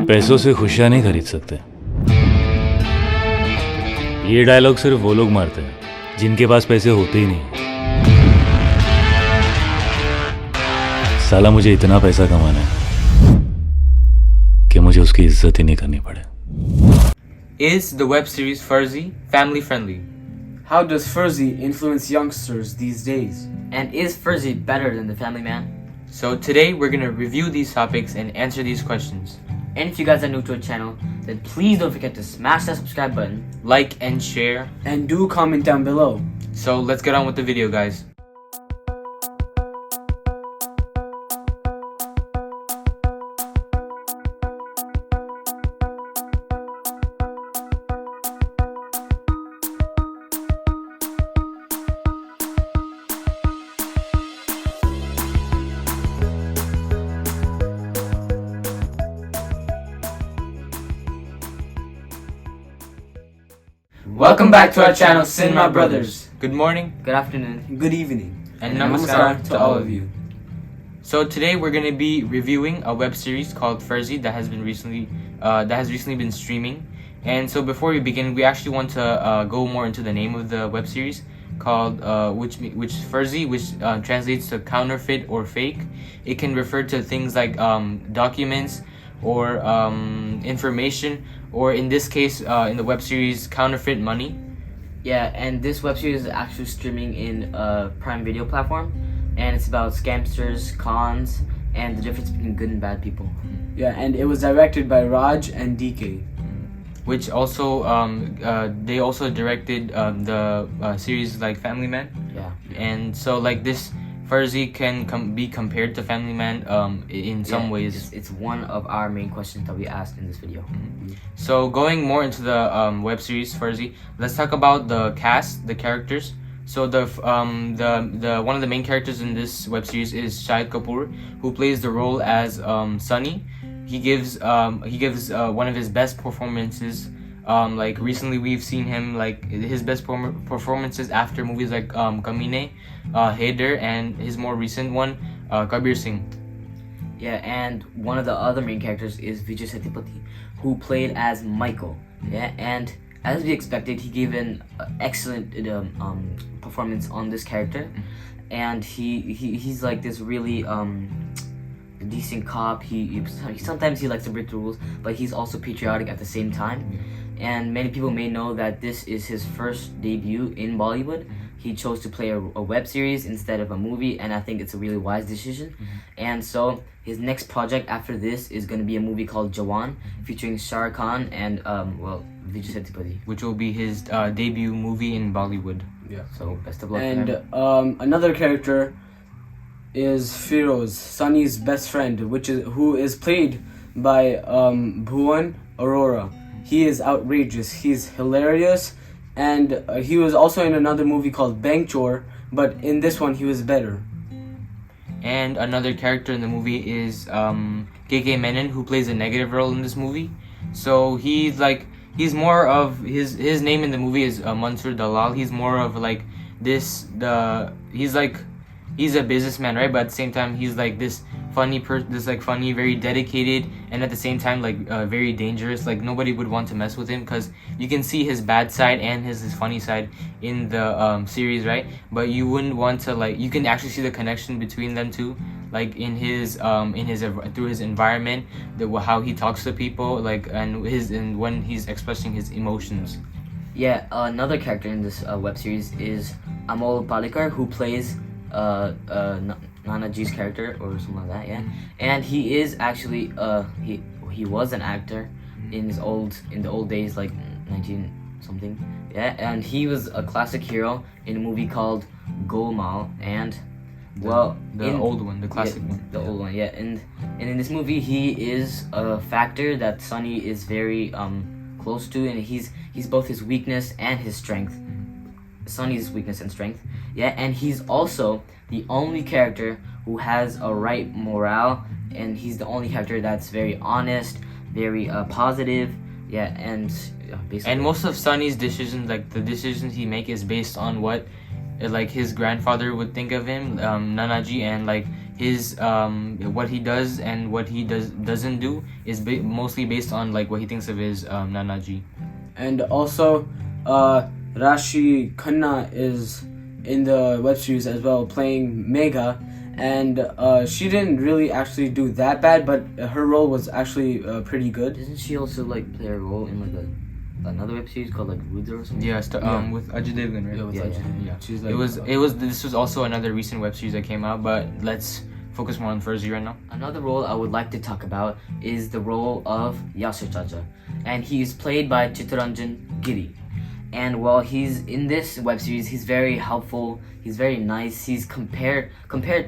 पैसों से खुशियां नहीं खरीद सकते। ये डायलॉग सिर्फ वो लोग मारते हैं जिनके पास पैसे होते ही नहीं। साला मुझे इतना पैसा कमाना है कि मुझे उसकी इज्जत ही नहीं करनी पड़े। Is the web series FARZI family friendly? How does Furzie influence youngsters these days? And is Furzie better than the family man? So today we're gonna review these topics and answer these questions. And if you guys are new to our channel, then please don't forget to smash that subscribe button. Like and share. And do comment down below. So let's get on with the video, guys. Welcome back to our channel, CinemaBrothers. Good morning Good afternoon. Good evening. and namaskar to all of you. So today we're gonna be reviewing a web series called FARZI that has recently been streaming. And so before we begin, we actually want to go more into the name of the web series called which FARZI, which translates to counterfeit or fake. It can refer to things like documents or information, or in this case in the web series, counterfeit money. Yeah, and this web series is actually streaming in a Prime Video platform, and it's about scamsters, cons, and the difference between good and bad people. Yeah, and it was directed by Raj and DK. Which also they also directed the series like Family Man. Yeah. And so like this FARZI can be compared to Family Man in some ways. It's one of our main questions that we asked in this video. So going more into the web series FARZI, let's talk about the cast, the characters. So the one of the main characters in this web series is Shahid Kapoor, who plays the role as Sunny. He gives one of his best performances. Like recently we've seen him like his best performances after movies like Kamine, Haider, and his more recent one, Kabir Singh. Yeah, and one of the other main characters is Vijay Sethupathi, who played as Michael. Yeah, and as we expected, he gave an excellent performance on this character, and he's like this really decent cop. He sometimes he likes to break the rules, but he's also patriotic at the same time. And many people may know that this is his first debut in Bollywood. He chose to play a web series instead of a movie, and I think it's a really wise decision. And so his next project after this is going to be a movie called Jawan, featuring Shah Rukh Khan and Vijay Sethupathi, which will be his debut movie in Bollywood. Yeah. So best of luck. And to him. another character is Firoz, Sunny's best friend, who is played by Bhuvan, Arora. He is outrageous. He's hilarious, and he was also in another movie called Bank Chor, but in this one he was better. And another character in the movie is Menon, who plays a negative role in this movie. So he's more of his name in the movie is Mansoor Dalal. He's more of like he's a businessman, right? But at the same time, he's like this funny, very dedicated, and at the same time, like very dangerous. Like nobody would want to mess with him because you can see his bad side and his funny side in the series, right? But you wouldn't want to you can actually see the connection between them two, like in his through his environment, how he talks to people, and when he's expressing his emotions. Yeah, another character in this web series is Amol Palekar, who plays Nanaji's character or something like that. Yeah, and he is actually he was an actor in the old days, like 19 something. Yeah, and he was a classic hero in a movie called Golmaal, and the old one, the classic one. The old one, yeah. And in this movie, he is a factor that Sunny is very close to, and he's both his weakness and his strength. Sunny's weakness and strength. Yeah, and he's also the only character who has a right morale, and he's the only character that's very honest, very positive. Yeah, and basically. And most of Sunny's decisions, like the decisions he make, is based on what like his grandfather would think of him, Nanaji, and like his what he does and what he doesn't do is mostly based on like what he thinks of his Nanaji. And also, Raashii Khanna is in the web series as well, playing Megha, and she didn't really actually do that bad, but her role was actually pretty good. Doesn't she also like play a role in like another web series called like Rudra or something? Yeah, with Ajay Devgan, right? Yeah, with Yeah, Ajay. Yeah. She's This was also another recent web series that came out, but let's focus more on Furzie right now. Another role I would like to talk about is the role of Yasir Chacha, and he's played by Chittaranjan Giri. And while he's in this web series, he's very helpful. He's very nice. He's compared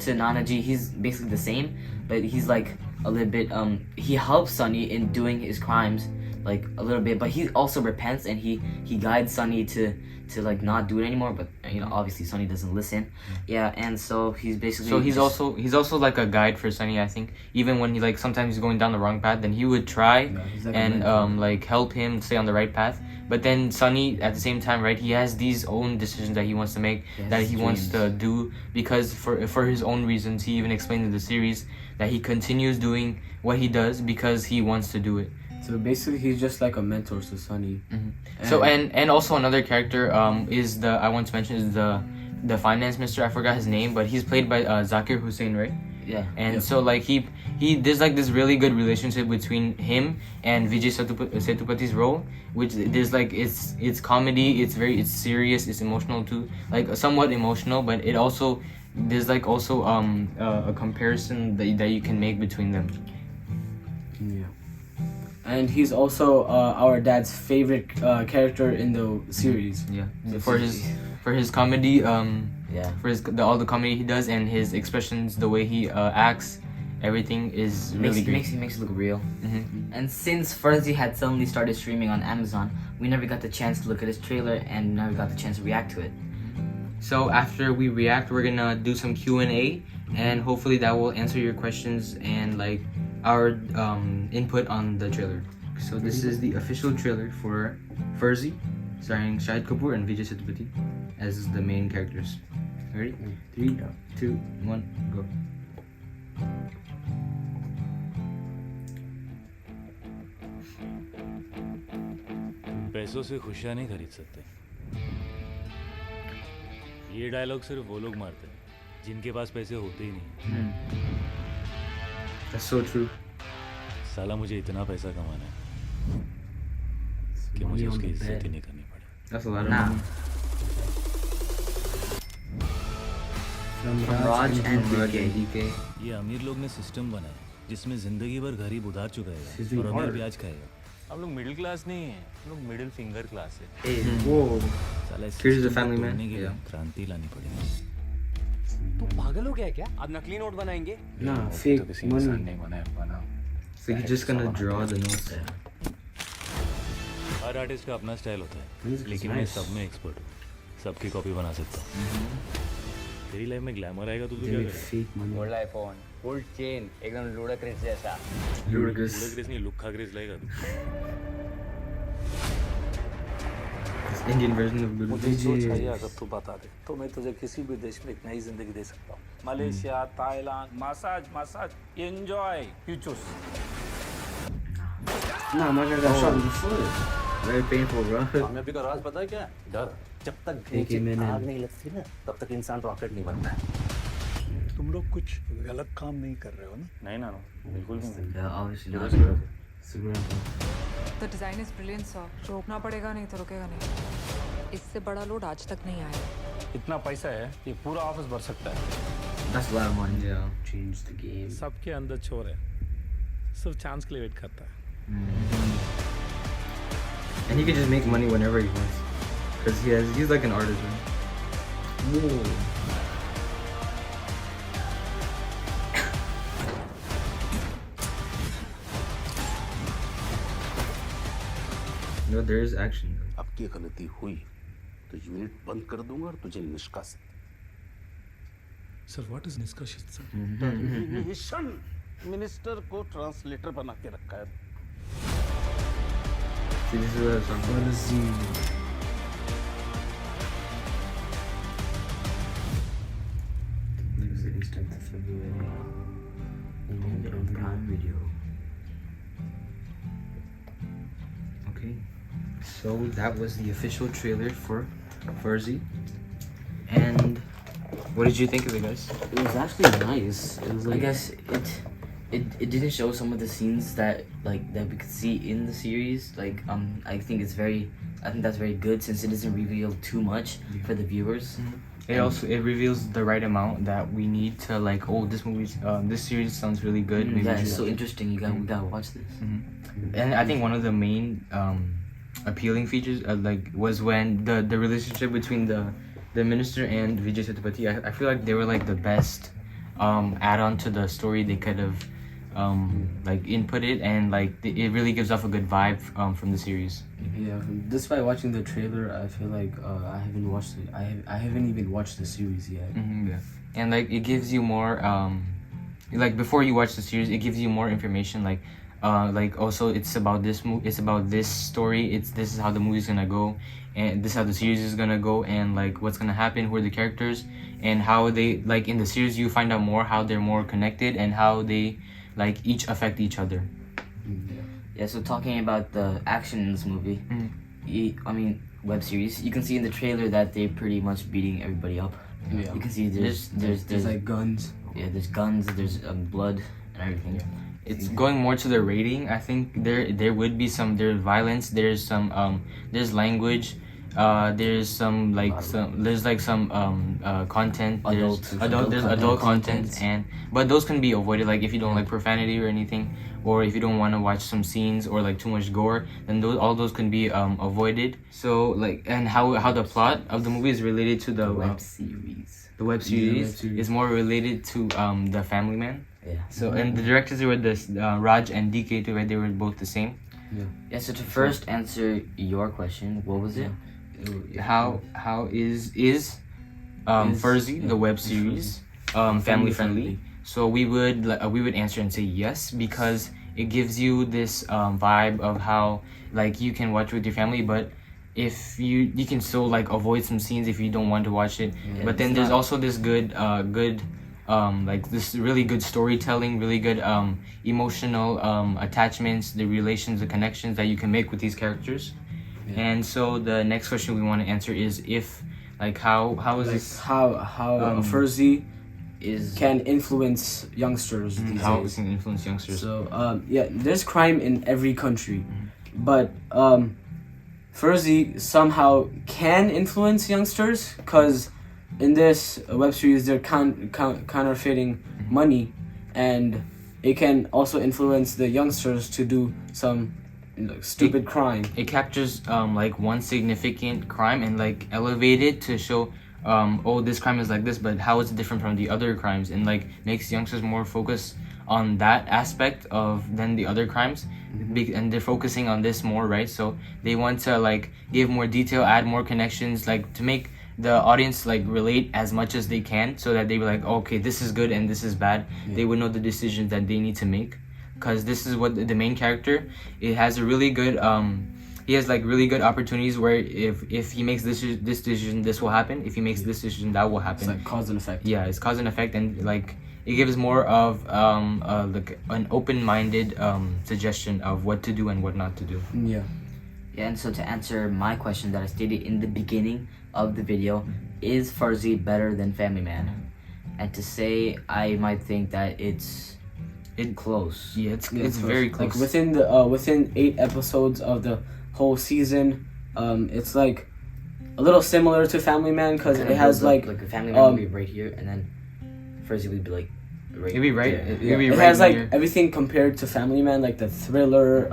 to Nanaji, he's basically the same, but he's like a little bit. He helps Sunny in doing his crimes, like a little bit, but he also repents and he guides Sunny to like not do it anymore. But you know, obviously Sunny doesn't listen. Yeah, and so he's basically. So he's also like a guide for Sunny, I think. Even when he like sometimes he's going down the wrong path, then he would try he's like a and mentor. like help him stay on the right path. But then Sunny, at the same time, right, he has these own decisions that he wants to make, that he wants to do, because for his own reasons. He even explained in the series that he continues doing what he does because he wants to do it. So basically, he's just like a mentor to Sunny. So and also another character is I want to mention is the finance minister. I forgot his name, but he's played by Zakir Hussain, right? Yeah. And so like he there's like this really good relationship between him and Vijay Sethupath's role, which there's like it's comedy, it's serious, it's emotional too, like somewhat emotional, but it also there's like also a comparison that you can make between them. Yeah. And he's also our dad's favorite character in the series. Yeah. For his comedy Yeah. for all the comedy he does and his expressions, the way he acts, everything is really great. Makes it look real. Mm-hmm. And since Furzie had suddenly started streaming on Amazon, we never got the chance to look at his trailer and never got the chance to react to it. So after we react, we're gonna do some Q&A, and hopefully that will answer your questions and like our input on the trailer. So this is the official trailer for Furzie, starring Shahid Kapoor and Vijay Sethupathi as the main characters. Ready? 3, 2, 1, go. पैसों से खुशियां नहीं खरीद सकते। ये dialogue सिर्फ वो लोग मारते हैं जिनके पास पैसे होते ही नहीं। That's so true. साला मुझे इतना पैसा कमाना है कि मुझे उसकी इज्जत ही नहीं करनी पड़े। That's a lot of Nah. money. From Raj and DK. DK. ये अमीर लोग ने सिस्टम बनाया जिसमें जिंदगी भर गरीब उधार चुकाएगा और अमीर ब्याज खाएगा। हम लोग मिडिल क्लास नहीं है, हम लोग मिडिल फिंगर क्लास है। Whoa. साला इस Here's the सिस्टम को family man. तोड़ने के लिए Yeah. क्रांति लानी पड़ेगी। तू पागल हो गया क्या? अब नकली नोट बनाएंगे? Nah, तो fake किसी money. इंसान ने बनाया हुआ ना। So he's just gonna draw the notes. Her artist का अपना स्टाइल होता है, Music is लेकिन मैं nice. सब में एक्सपर्ट हूँ, सबकी कॉपी बना सकता हूँ। तेरी लाइफ में ग्लैमर आएगा तो तू They क्या make करेगा? fake money. बोल रहा है पवन, गोल्ड चेन एकदम लुडक्रिस जैसा। Ludicrous. पूरा ग्रेस नहीं, लुक्खा ग्रेस लाएगा तू। This Indian version of मुझे Ludicrous. जो चाहिए अगर तू बता दे तो मैं तुझे किसी भी देश में एक नई जिंदगी दे सकता हूँ। Malaysia, Thailand, massage, enjoy, you choose. Nah, my guy got shot in the foot. Very painful, bro. कामयाबी का राज पता है क्या है? डर। जब तक देखिए नीचे मैंने- आग नहीं लगती ना, तब तक इंसान रॉकेट नहीं बनता है। तुम लोग कुछ गलत काम नहीं कर रहे हो ना? नहीं ना, बिल्कुल भी नहीं। Yeah, obviously not. It's a grandpa. The design is brilliant, sir. रोकना पड़ेगा नहीं तो रुकेगा नहीं। इससे बड़ा लोड आज तक नहीं आया। इतना पैसा है ये पूरा ऑफिस भर सकता है। That's a lot of money. Yeah. Change the game. सबके अंदर चोर है, सिर्फ चांस के लिए वेट करता है। And he can just make money whenever he wants. Because he's like an artist, man. Whoa. No, there is action. अब की गलती हुई तो यूनिट बंद कर दूंगा और तुझे निष्कासित। सर व्हाट इज निष्कासित सर? मिशन मिनिस्टर को ट्रांसलेटर बना के रखा है। See, this is what I'm talking about. Furzie. Lose the 10th of February. So that was the official trailer for Furzie. And what did you think of it, guys? It was actually nice. It was I like, guess it didn't show some of the scenes that we could see in the series. I think that's very good since it doesn't reveal too much for the viewers. It reveals the right amount that we need to this series sounds really good. Maybe Yeah, we it's should- so interesting. We gotta watch this. And I think one of the main appealing features was when the relationship between the minister and Vijay Sethupathi. I feel like they were like the best add-on to the story they could have inputted, and it really gives off a good vibe from the series. yeah. Despite watching the trailer, I feel like I haven't watched it. I haven't even watched the series yet. Yeah, and it gives you more before you watch the series, it gives you more information. Also it's about it's about this story. This is how the movie's gonna go, and this is how the series is gonna go, and what's gonna happen, who are the characters, and how they in the series you find out more how they're more connected and how they each affect each other. Yeah, so talking about the action in this movie, web series, you can see in the trailer that they're pretty much beating everybody up. Yeah. You can see there's like guns. yeah, there's guns, there's blood and everything. It's going more to the rating. I think there would be there's violence, there's some there's language, there's some content, there's adult content, but those can be avoided. If you don't like profanity or anything, or if you don't want to watch some scenes or too much gore, then all those can be avoided. So and how the plot of the movie is related to the Web series. The web series is more related to the Family Man. Yeah. So and the directors were Raj and DK too, right? They were both the same. Yeah, so to first answer your question, what was it? How is Furzie the web series family friendly? So we would answer and say yes, because it gives you this vibe of how you can watch with your family, but if you can still avoid some scenes if you don't want to watch it. Yeah, but then there's also this good this really good storytelling, really good emotional attachments, the relations, the connections that you can make with these characters. And so the next question we want to answer is if how is this Furzie Is can influence youngsters these how days. it can influence youngsters. So there's crime in every country, but Furzie somehow can influence youngsters, because in this web series they're counterfeiting money, and it can also influence the youngsters to do some stupid crime. It captures one significant crime and elevate it to show this crime is like this, but how is it different from the other crimes, and makes youngsters more focused on that aspect than the other crimes. And they're focusing on this more, right? So they want to give more detail, add more connections, to make the audience relate as much as they can, so that they be okay, this is good and this is bad. They would know the decisions that they need to make, because this is what the main character, it has a really good he has really good opportunities where if he makes this decision, this will happen. If he makes this decision, that will happen. It's cause and effect. Yeah, it's cause and effect, and it gives more of an open-minded suggestion of what to do and what not to do. Yeah. Yeah, and so to answer my question that I stated in the beginning of the video, is Furzie better than Family Man? And to say, I might think that it's close. Yeah, it's very close. Within 8 episodes of the whole season, it's a little similar to Family Man, because it has a Family Man would be right here, and then Furzie would be right. It'd be right. there. It'd be it right has near. everything compared to Family Man, the thriller.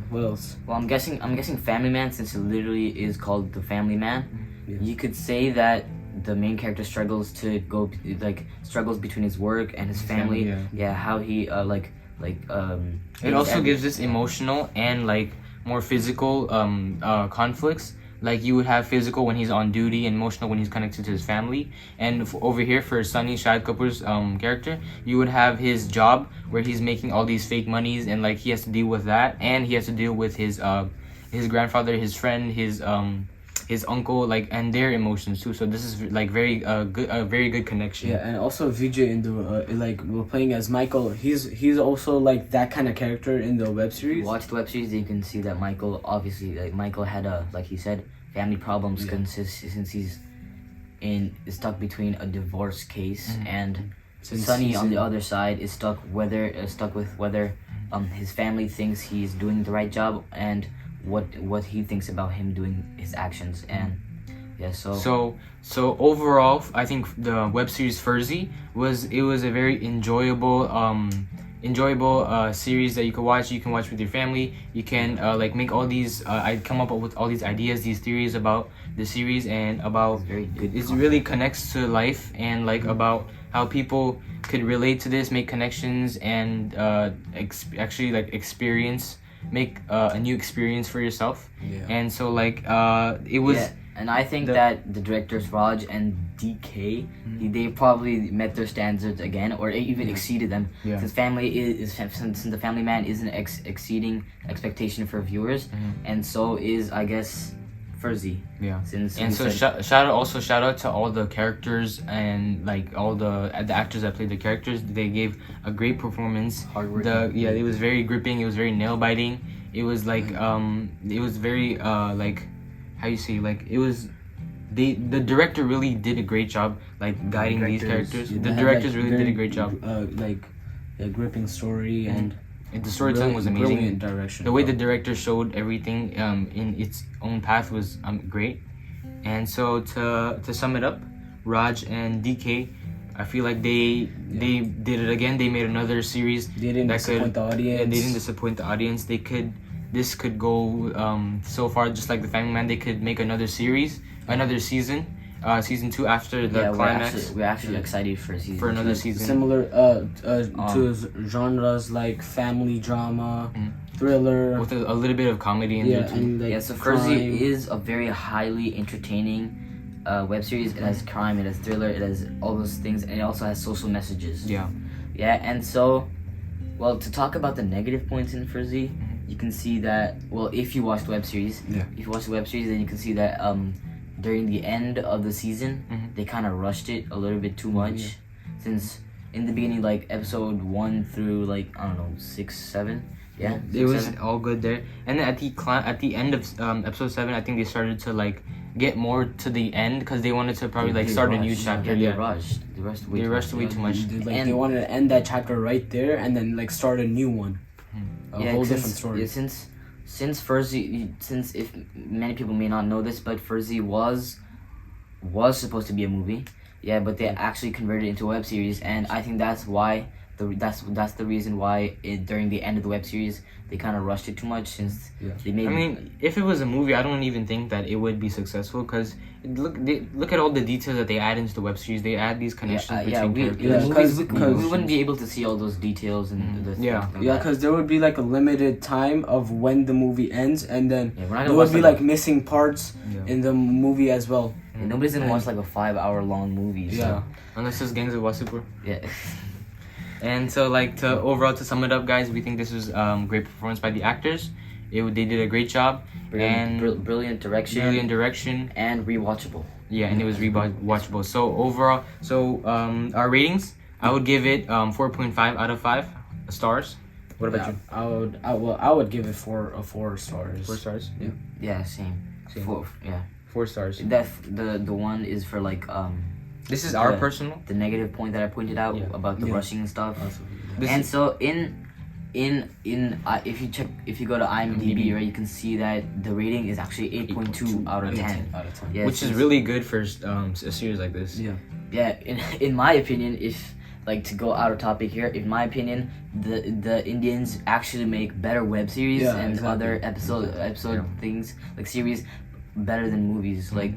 What else? Well, I'm guessing Family Man, since it literally is called the Family Man. Yeah. You could say that the main character struggles struggles between his work and his family. yeah. How he It also gives this emotional and more physical conflicts. You would have physical when he's on duty, and emotional when he's connected to his family. And over here for Shahid Kapoor's character, you would have his job where he's making all these fake monies, and he has to deal with that, and he has to deal with his grandfather, his friend, his his uncle, like, and their emotions too. So this is like very good, a very good connection. Yeah, and also Vijay in the like we're playing as Michael. He's also like that kind of character in the web If series. you watch the web series, you can see that Michael, obviously, like Michael had like he said, family problems since he's stuck between a divorce case, and Sunny on the other side is stuck with whether his family thinks he's doing the right job and what he thinks about him doing his actions. And yeah, so overall, I think the web series Furzie was a very enjoyable series that you can watch. You can watch with your family. You can like make all these I come up with all these ideas, these theories about the series, and about it really connects to life, and like about how people could relate to this, make connections, and actually like make a new experience for yourself. And so like it was and I think that the directors Raj and DK, they probably met their standards again, or even exceeded them. Since since the family man isn't exceeding expectation for viewers, and so is, I guess, Furzie. Shout out to all the characters and like all the actors that played the characters. They gave a great performance. It was very gripping. It was very nail biting. It was like it was very like, how you say, like, it was the director really did a great job like guiding these characters. The directors really did a great job. Like a gripping story and the storytelling was amazing. Brilliant direction. The way the director showed everything in its own path was great. And so to sum it up, Raj and DK, I feel like they did it again. They made another series. They didn't disappoint the audience. They didn't disappoint the audience. This could go so far, just like the Family Man. They could make another series, another season, season 2 after the climax. We're actually excited for another season. Similar to genres like family drama, thriller, with a little bit of comedy in there too. And like so Furzie is a very highly entertaining web series. It has crime, it has thriller, it has all those things, and it also has social messages. And so, well, to talk about the negative points in Furzie, you can see that, well, if you watch the web series, then you can see that during the end of the season, they kind of rushed it a little bit too much. Since in the beginning, like episode 1 through like, I don't know, 6, 7, it was all good there. And then at the end of episode 7, I think they started to like get more to the end because they wanted to probably like start a new chapter. They rushed way too much. They wanted to end that chapter right there and then like start a new one. A whole different story. Since Furzie, since if many people may not know this, but Furzie was supposed to be a movie, but they actually converted it into a web series, and I think that's why that's the reason why during the end of the web series they kind of rushed it too much, since they made. I mean, if it was a movie, I don't even think that it would be successful because look at all the details that they add into the web series. They add these connections between characters. We wouldn't be able to see all those details and because there would be like a limited time of when the movie ends, and then there would be like missing parts in the movie as well. And nobody's gonna watch like a 5-hour-long movie. So. Unless it's Gangs of Wasseypur. Yeah. And so, like, to sum it up, guys, we think this was great performance by the actors. They did a great job. Brilliant direction. And rewatchable. Yeah, and it was rewatchable. So overall, our ratings, I would give it 4.5 out of 5 stars. What about you? I would give it 4 stars. 4 stars. Yeah, same. 4 stars. That the one is for like This is our personal. The negative point that I pointed out about the rushing and stuff. And so if you go to IMDb, right, you can see that the rating is actually 8.2 out of 10. Yeah, which is really good for a series like this. In my opinion, if like to go out of topic here, in my opinion, the Indians actually make better web series and other episode things like series better than movies. Like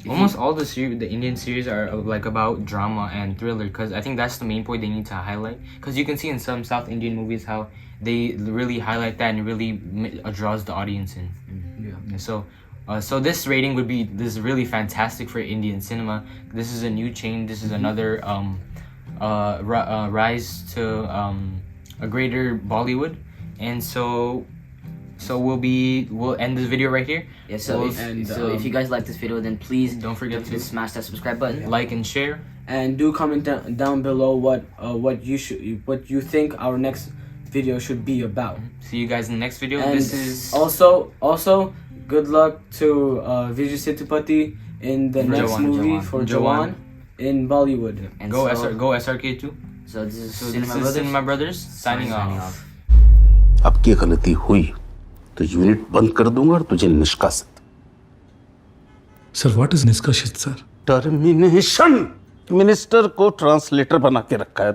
almost all the Indian series are like about drama and thriller, because I think that's the main point they need to highlight. Because you can see in some South Indian movies how they really highlight that and really draws the audience in. So this rating would be this is really fantastic for Indian cinema. This is a new change. This is another rise to a greater Bollywood. And so So we'll end this video right here. Yeah, so We'll- if you guys like this video, then please Don't forget to smash that subscribe button. like and share. And do comment down below what you think our next video should be about. See you guys in the next video. And This is also good luck to Vijay Sethupathi in the next Jawan. movie for Jawan in Bollywood. And go so, SRK too. So this is So Cinema this is Brothers Cinema Brothers signing off. अब की गलती हुई तो unit बंद कर दूंगा और तुझे निष्कासित. Sir, what is niskashit, sir? Termination. Minister को ट्रांसलेटर बना के रखा है.